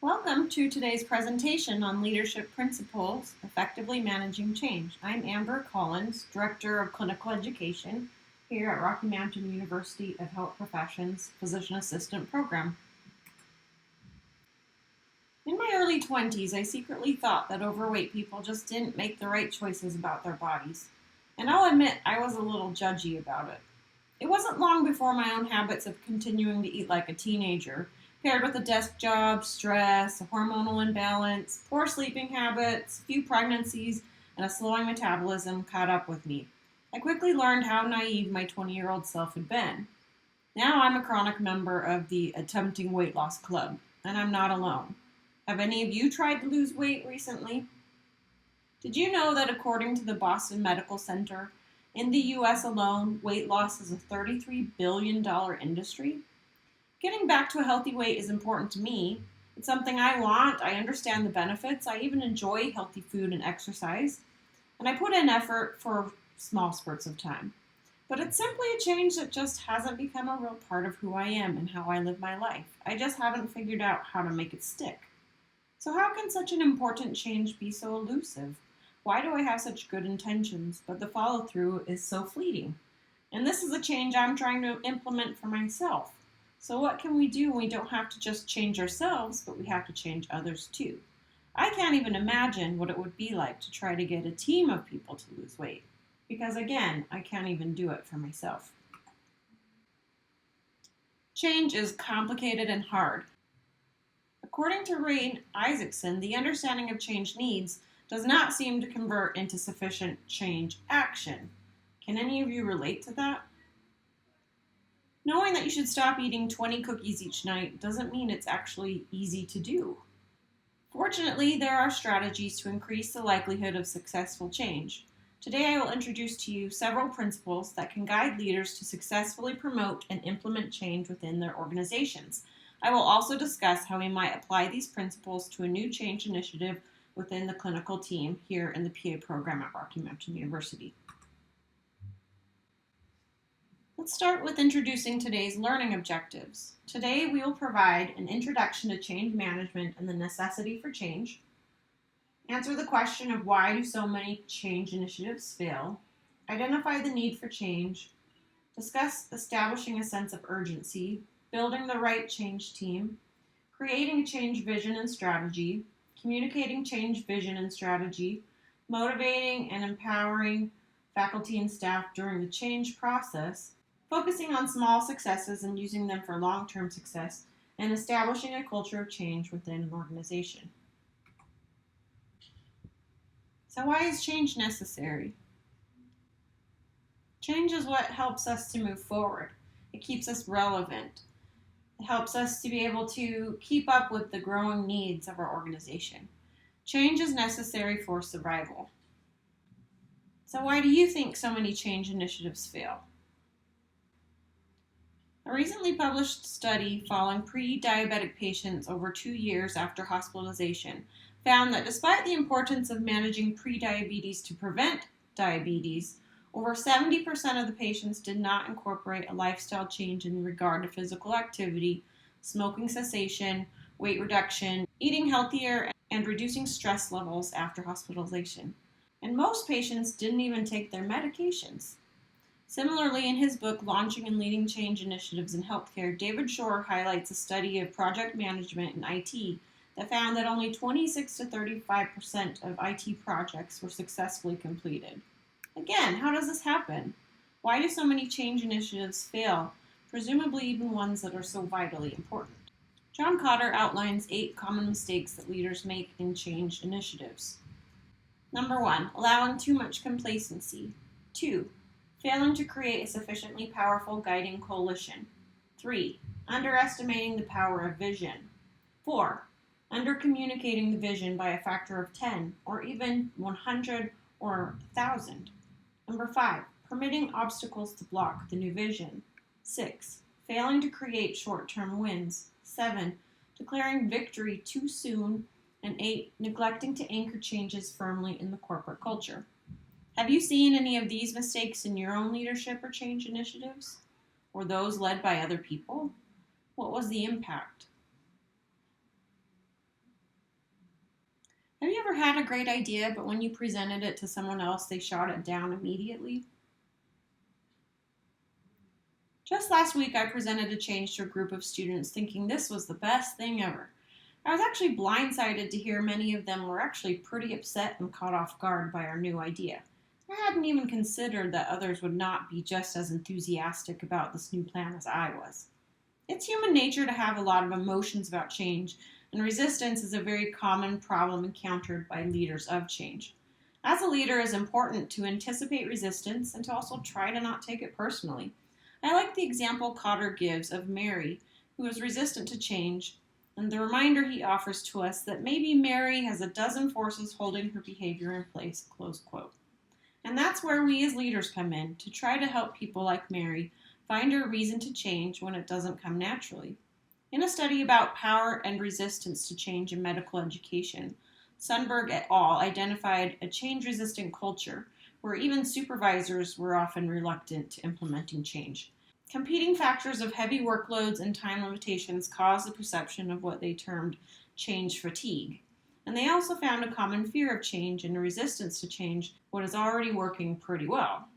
Welcome to today's presentation on leadership principles, effectively managing change. I'm Amber Collins, Director of Clinical Education here at Rocky Mountain University of Health Professions Physician Assistant Program. In my early 20s, I secretly thought that overweight people just didn't make the right choices about their bodies. And I'll admit I was a little judgy about it. It wasn't long before my own habits of continuing to eat like a teenager, paired with a desk job, stress, a hormonal imbalance, poor sleeping habits, few pregnancies, and a slowing metabolism caught up with me. I quickly learned how naive my 20-year-old self had been. Now I'm a chronic member of the Attempting Weight Loss Club, and I'm not alone. Have any of you tried to lose weight recently? Did you know that according to the Boston Medical Center, in the US alone, weight loss is a $33 billion industry? Getting back to a healthy weight is important to me. It's something I want. I understand the benefits. I even enjoy healthy food and exercise. And I put in effort for small spurts of time. But it's simply a change that just hasn't become a real part of who I am and how I live my life. I just haven't figured out how to make it stick. So how can such an important change be so elusive? Why do I have such good intentions, but the follow-through is so fleeting? And this is a change I'm trying to implement for myself. So what can we do when we don't have to just change ourselves, but we have to change others too? I can't even imagine what it would be like to try to get a team of people to lose weight. Because again, I can't even do it for myself. Change is complicated and hard. According to Ray Isaacson, the understanding of change needs does not seem to convert into sufficient change action. Can any of you relate to that? Knowing that you should stop eating 20 cookies each night doesn't mean it's actually easy to do. Fortunately, there are strategies to increase the likelihood of successful change. Today I will introduce to you several principles that can guide leaders to successfully promote and implement change within their organizations. I will also discuss how we might apply these principles to a new change initiative within the clinical team here in the PA program at Rocky Mountain University. Let's start with introducing today's learning objectives. Today we will provide an introduction to change management and the necessity for change, answer the question of why do so many change initiatives fail, identify the need for change, discuss establishing a sense of urgency, building the right change team, creating a change vision and strategy, communicating change vision and strategy, motivating and empowering faculty and staff during the change process, focusing on small successes and using them for long-term success, and establishing a culture of change within an organization. So why is change necessary? Change is what helps us to move forward. It keeps us relevant. It helps us to be able to keep up with the growing needs of our organization. Change is necessary for survival. So why do you think so many change initiatives fail? A recently published study following pre-diabetic patients over 2 years after hospitalization found that despite the importance of managing prediabetes to prevent diabetes, over 70% of the patients did not incorporate a lifestyle change in regard to physical activity, smoking cessation, weight reduction, eating healthier, and reducing stress levels after hospitalization. And most patients didn't even take their medications. Similarly, in his book, Launching and Leading Change Initiatives in Healthcare, David Shore highlights a study of project management in IT that found that only 26 to 35% of IT projects were successfully completed. Again, how does this happen? Why do so many change initiatives fail, presumably even ones that are so vitally important? John Cotter outlines 8 common mistakes that leaders make in change initiatives. Number 1, allowing too much complacency. 2, failing to create a sufficiently powerful guiding coalition. 3, underestimating the power of vision. 4, undercommunicating the vision by a factor of 10 or even 100 or 1,000. Number 5, permitting obstacles to block the new vision. 6, failing to create short-term wins. 7, declaring victory too soon. And 8, neglecting to anchor changes firmly in the corporate culture. Have you seen any of these mistakes in your own leadership or change initiatives? Or those led by other people? What was the impact? you ever had a great idea, but when you presented it to someone else, they shot it down immediately? Just last week, I presented a change to a group of students thinking this was the best thing ever. I was actually blindsided to hear many of them were actually pretty upset and caught off guard by our new idea. I hadn't even considered that others would not be just as enthusiastic about this new plan as I was. It's human nature to have a lot of emotions about change, and resistance is a very common problem encountered by leaders of change. As a leader, it is important to anticipate resistance and to also try to not take it personally. I like the example Cotter gives of Mary, who is resistant to change, and the reminder he offers to us that maybe Mary has a dozen forces holding her behavior in place, close quote. And that's where we as leaders come in, to try to help people like Mary find a reason to change when it doesn't come naturally. In a study about power and resistance to change in medical education, Sundberg et al. Identified a change-resistant culture where even supervisors were often reluctant to implementing change. Competing factors of heavy workloads and time limitations caused the perception of what they termed change fatigue. And they also found a common fear of change and a resistance to change what is already working pretty well.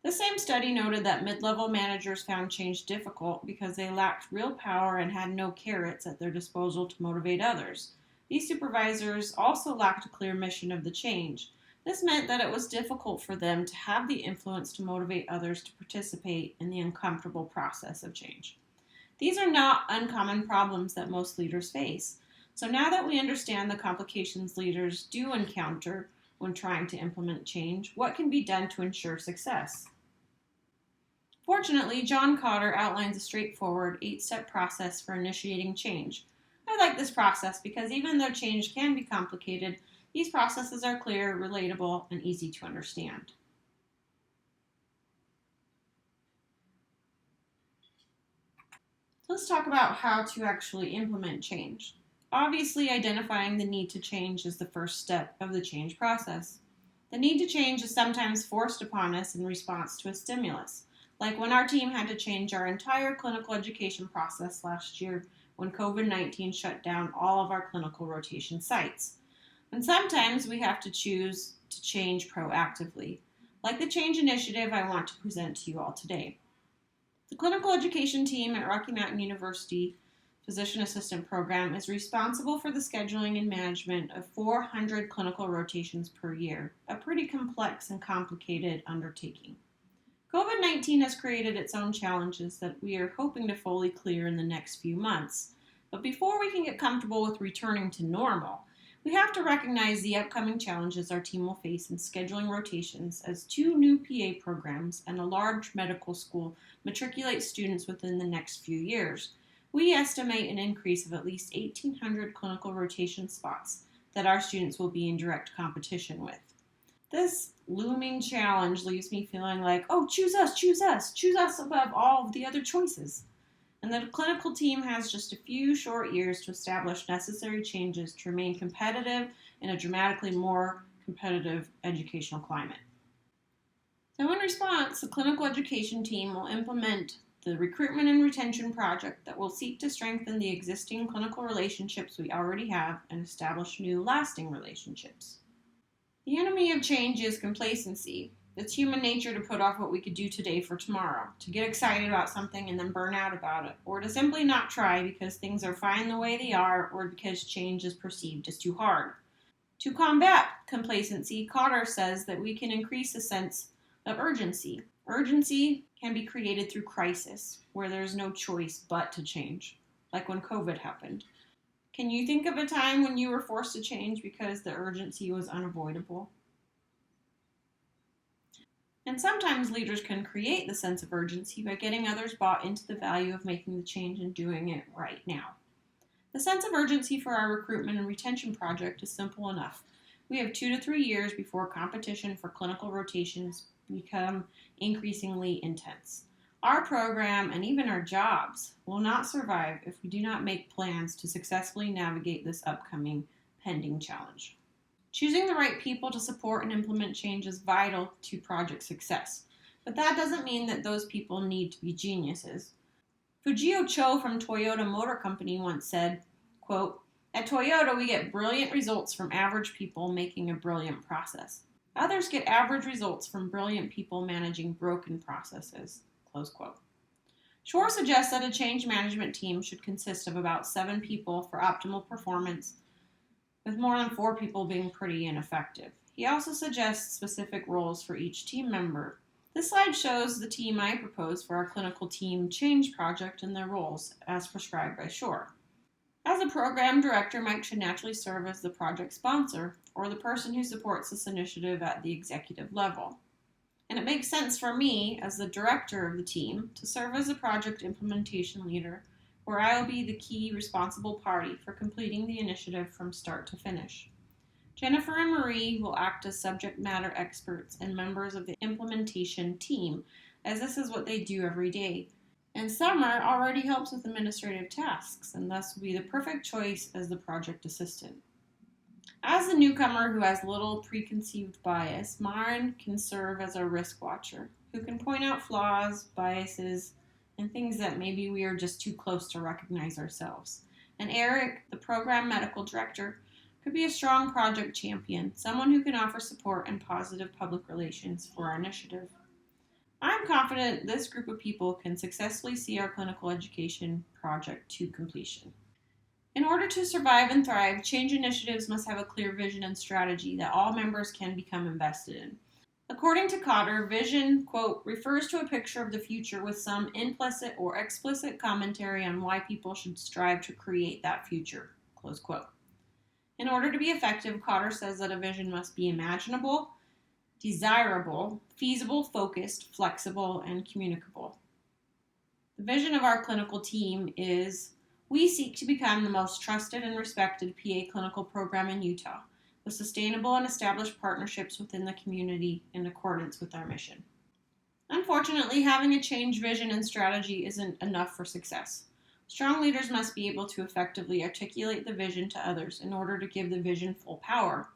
The same study noted that mid-level managers found change difficult because they lacked real power and had no carrots at their disposal to motivate others. These supervisors also lacked a clear mission of the change. This meant that it was difficult for them to have the influence to motivate others to participate in the uncomfortable process of change. These are not uncommon problems that most leaders face. So now that we understand the complications leaders do encounter when trying to implement change, what can be done to ensure success? Fortunately, John Cotter outlines a straightforward 8-step process for initiating change. I like this process because even though change can be complicated, these processes are clear, relatable, and easy to understand. So let's talk about how to actually implement change. Obviously, identifying the need to change is the first step of the change process. The need to change is sometimes forced upon us in response to a stimulus, like when our team had to change our entire clinical education process last year when COVID-19 shut down all of our clinical rotation sites. And sometimes we have to choose to change proactively, like the change initiative I want to present to you all today. The clinical education team at Rocky Mountain University Physician Assistant Program is responsible for the scheduling and management of 400 clinical rotations per year, a pretty complex and complicated undertaking. COVID-19 has created its own challenges that we are hoping to fully clear in the next few months. But before we can get comfortable with returning to normal, we have to recognize the upcoming challenges our team will face in scheduling rotations as 2 new PA programs and a large medical school matriculate students within the next few years. We estimate an increase of at least 1,800 clinical rotation spots that our students will be in direct competition with. This looming challenge leaves me feeling like, oh, choose us above all of the other choices. And the clinical team has just a few short years to establish necessary changes to remain competitive in a dramatically more competitive educational climate. So in response, the clinical education team will implement the recruitment and retention project that will seek to strengthen the existing clinical relationships we already have and establish new lasting relationships. The enemy of change is complacency. It's human nature to put off what we could do today for tomorrow, to get excited about something and then burn out about it, or to simply not try because things are fine the way they are or because change is perceived as too hard. To combat complacency, Cotter says that we can increase a sense of urgency. Urgency can be created through crisis, where there's no choice but to change, like when COVID happened. Can you think of a time when you were forced to change because the urgency was unavoidable? And sometimes leaders can create the sense of urgency by getting others bought into the value of making the change and doing it right now. The sense of urgency for our recruitment and retention project is simple enough. We have 2 to 3 years before competition for clinical rotations become increasingly intense. Our program and even our jobs will not survive if we do not make plans to successfully navigate this upcoming pending challenge. Choosing the right people to support and implement change is vital to project success, but that doesn't mean that those people need to be geniuses. Fujio Cho from Toyota Motor Company once said, quote, At Toyota, we get brilliant results from average people making a brilliant process. Others get average results from brilliant people managing broken processes. Close quote. Shore suggests that a change management team should consist of about 7 people for optimal performance, with more than 4 people being pretty ineffective. He also suggests specific roles for each team member. This slide shows the team I proposed for our clinical team change project and their roles as prescribed by Shore. As a program director, Mike should naturally serve as the project sponsor or the person who supports this initiative at the executive level. And it makes sense for me, as the director of the team, to serve as a project implementation leader, where I will be the key responsible party for completing the initiative from start to finish. Jennifer and Marie will act as subject matter experts and members of the implementation team, as this is what they do every day. And Summer already helps with administrative tasks, and thus will be the perfect choice as the project assistant. As the newcomer who has little preconceived bias, Maren can serve as our risk watcher, who can point out flaws, biases, and things that maybe we are just too close to recognize ourselves. And Eric, the program medical director, could be a strong project champion, someone who can offer support and positive public relations for our initiative. I'm confident this group of people can successfully see our clinical education project to completion. In order to survive and thrive, change initiatives must have a clear vision and strategy that all members can become invested in. According to Cotter, vision, quote, refers to a picture of the future with some implicit or explicit commentary on why people should strive to create that future, close quote. In order to be effective, Cotter says that a vision must be imaginable, desirable, feasible, focused, flexible, and communicable. The vision of our clinical team is: we seek to become the most trusted and respected PA clinical program in Utah, with sustainable and established partnerships within the community in accordance with our mission. Unfortunately, having a change vision and strategy isn't enough for success. Strong leaders must be able to effectively articulate the vision to others in order to give the vision full power.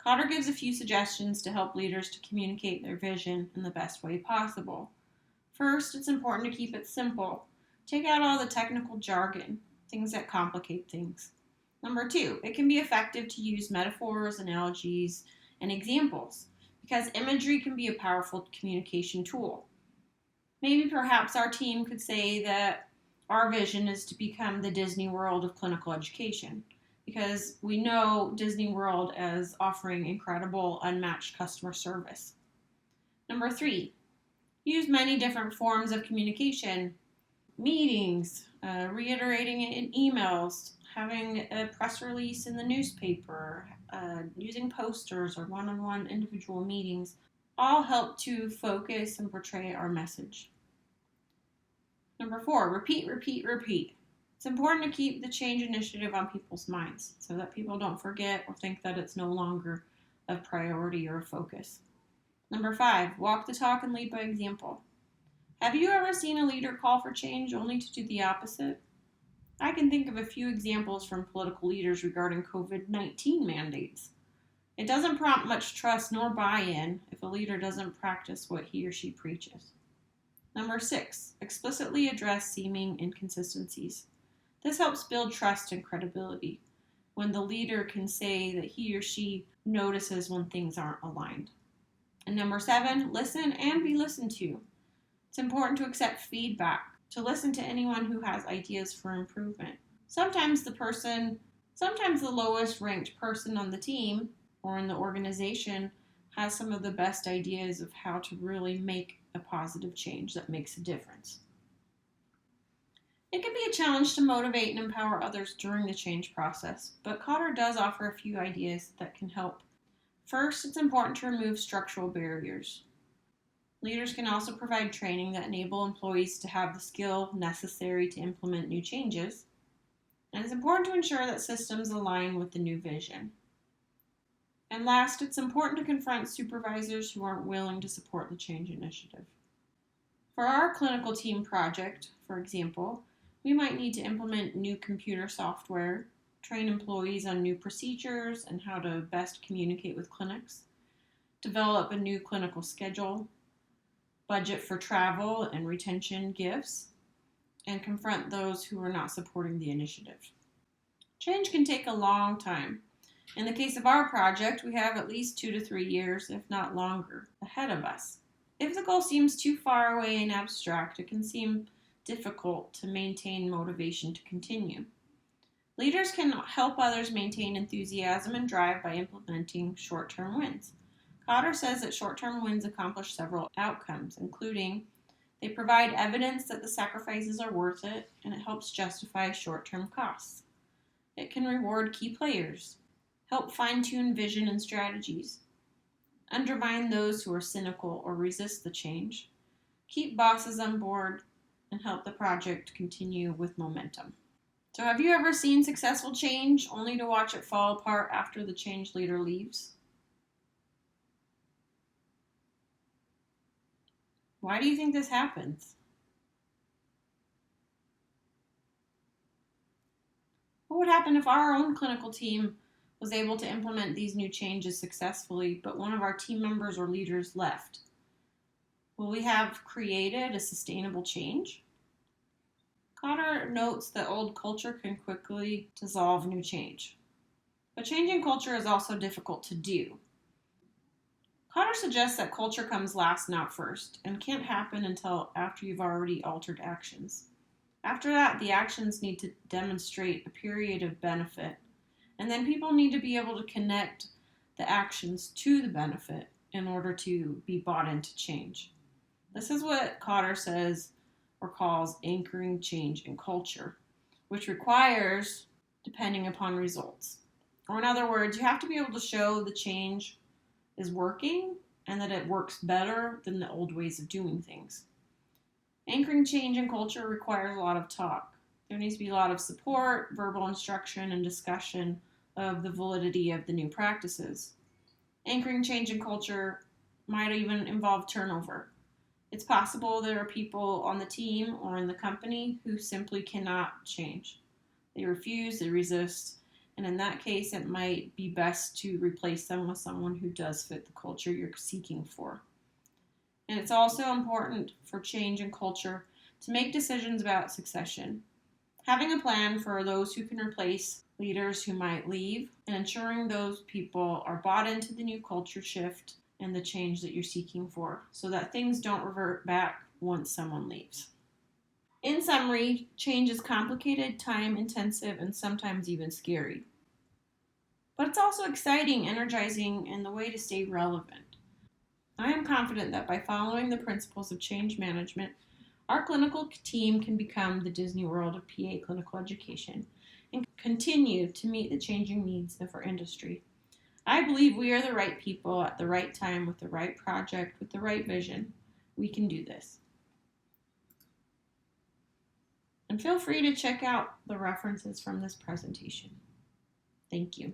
Cotter gives a few suggestions to help leaders to communicate their vision in the best way possible. First, it's important to keep it simple. Take out all the technical jargon, things that complicate things. Number 2, it can be effective to use metaphors, analogies, and examples, because imagery can be a powerful communication tool. Maybe perhaps our team could say that our vision is to become the Disney World of clinical education, because we know Disney World as offering incredible, unmatched customer service. Number 3, use many different forms of communication, meetings, reiterating it in emails, having a press release in the newspaper, using posters or one-on-one individual meetings, all help to focus and portray our message. Number 4, repeat, repeat, repeat. It's important to keep the change initiative on people's minds so that people don't forget or think that it's no longer a priority or a focus. Number 5, walk the talk and lead by example. Have you ever seen a leader call for change only to do the opposite? I can think of a few examples from political leaders regarding COVID-19 mandates. It doesn't prompt much trust nor buy-in if a leader doesn't practice what he or she preaches. Number 6, explicitly address seeming inconsistencies. This helps build trust and credibility when the leader can say that he or she notices when things aren't aligned. And number 7, listen and be listened to. It's important to accept feedback, to listen to anyone who has ideas for improvement. Sometimes the lowest ranked person on the team or in the organization has some of the best ideas of how to really make a positive change that makes a difference. It can be a challenge to motivate and empower others during the change process, but Cotter does offer a few ideas that can help. First, it's important to remove structural barriers. Leaders can also provide training that enable employees to have the skill necessary to implement new changes, and it's important to ensure that systems align with the new vision. And last, it's important to confront supervisors who aren't willing to support the change initiative. For our clinical team project, for example, we might need to implement new computer software, train employees on new procedures and how to best communicate with clinics, develop a new clinical schedule, budget for travel and retention gifts, and confront those who are not supporting the initiative. Change can take a long time. In the case of our project, we have at least 2 to 3 years, if not longer, ahead of us. If the goal seems too far away and abstract, it can seem difficult to maintain motivation to continue. Leaders can help others maintain enthusiasm and drive by implementing short-term wins. Cotter says that short-term wins accomplish several outcomes, including they provide evidence that the sacrifices are worth it, and it helps justify short-term costs. It can reward key players, help fine-tune vision and strategies, undermine those who are cynical or resist the change, keep bosses on board, and help the project continue with momentum. So have you ever seen successful change only to watch it fall apart after the change leader leaves? Why do you think this happens? What would happen if our own clinical team was able to implement these new changes successfully, but one of our team members or leaders left? Will we have created a sustainable change? Cotter notes that old culture can quickly dissolve new change. But changing culture is also difficult to do. Cotter suggests that culture comes last, not first, and can't happen until after you've already altered actions. After that, the actions need to demonstrate a period of benefit, and then people need to be able to connect the actions to the benefit in order to be bought into change. This is what Cotter says or calls anchoring change in culture, which requires depending upon results. Or in other words, you have to be able to show the change is working and that it works better than the old ways of doing things. Anchoring change in culture requires a lot of talk. There needs to be a lot of support, verbal instruction, and discussion of the validity of the new practices. Anchoring change in culture might even involve turnover. It's possible there are people on the team or in the company who simply cannot change. They refuse, they resist, and in that case, it might be best to replace them with someone who does fit the culture you're seeking for. And it's also important for change in culture to make decisions about succession. Having a plan for those who can replace leaders who might leave, and ensuring those people are bought into the new culture shift and the change that you're seeking for, so that things don't revert back once someone leaves. In summary, change is complicated, time-intensive, and sometimes even scary. But it's also exciting, energizing, and the way to stay relevant. I am confident that by following the principles of change management, our clinical team can become the Disney World of PA clinical education and continue to meet the changing needs of our industry. I believe we are the right people at the right time with the right project, with the right vision. We can do this. And feel free to check out the references from this presentation. Thank you.